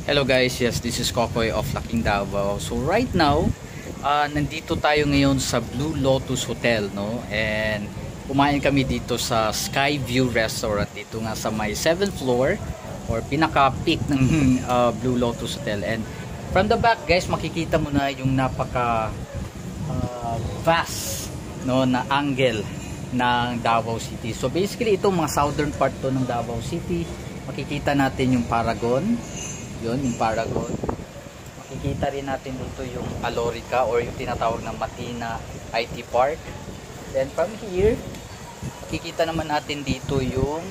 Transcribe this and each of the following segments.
Hello guys, yes, this is Kokoy of Laking Davao. So right now, nandito tayo ngayon sa Blue Lotus Hotel, no? And kumain kami dito sa Sky View Restaurant dito nga sa may 7th floor or pinaka-peak ng Blue Lotus Hotel. And from the back guys, makikita mo na yung napaka vast, no, na angle ng Davao City. So basically itong mga southern part to ng Davao City, makikita natin yung Paragon. Yun, yung Paragon. Makikita rin natin dito yung Alorica or yung tinatawag ng Matina IT Park. Then from here, makikita naman natin dito yung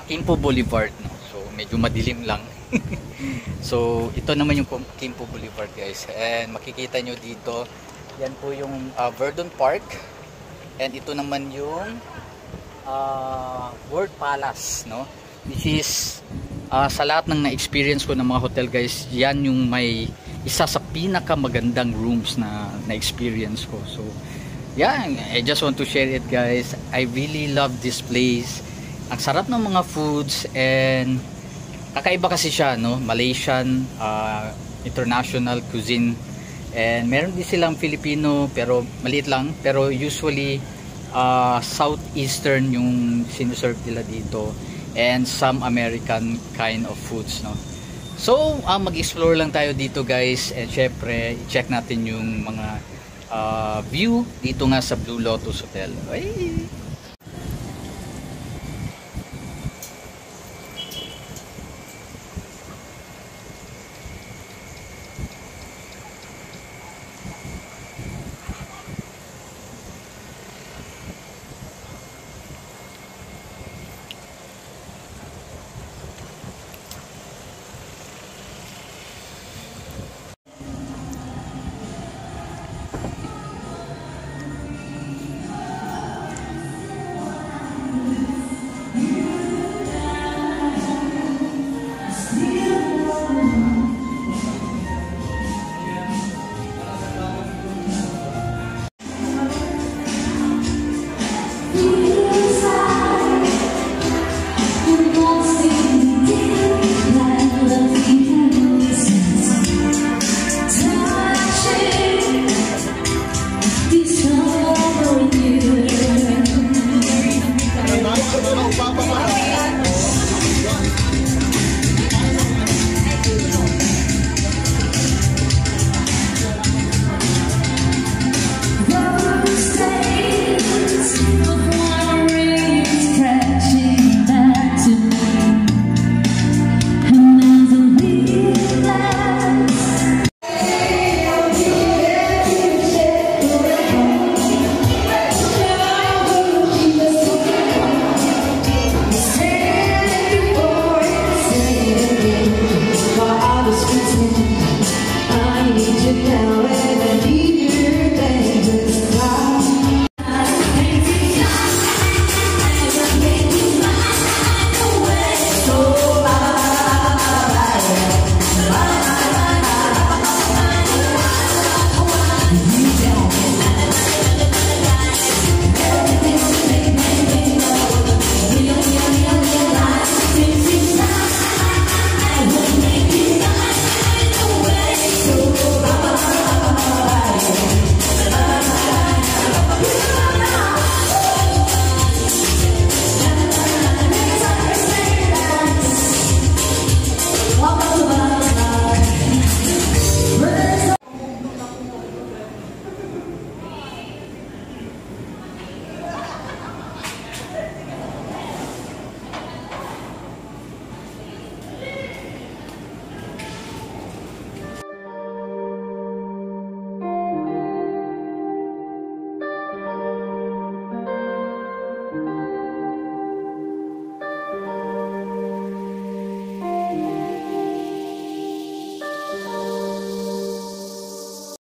Quimpo Boulevard, no? So medyo madilim lang. So ito naman yung Quimpo Boulevard guys. And makikita nyo dito, yan po yung Verdun Park. And ito naman yung World Palace, no? Which is sa lahat ng na-experience ko ng mga hotel guys, yan yung may isa sa pinakamagandang rooms na na-experience ko. So yeah, I just want to share it guys. I really love this place. Ang sarap ng mga foods and kakaiba kasi siya, no? Malaysian international cuisine, and meron din silang Filipino pero maliit lang, pero usually southeastern yung sinuserve nila dito, and some American kind of foods, no? So mag-explore lang tayo dito guys, and syempre i-check natin yung mga view dito nga sa Blue Lotus Hotel. Ay!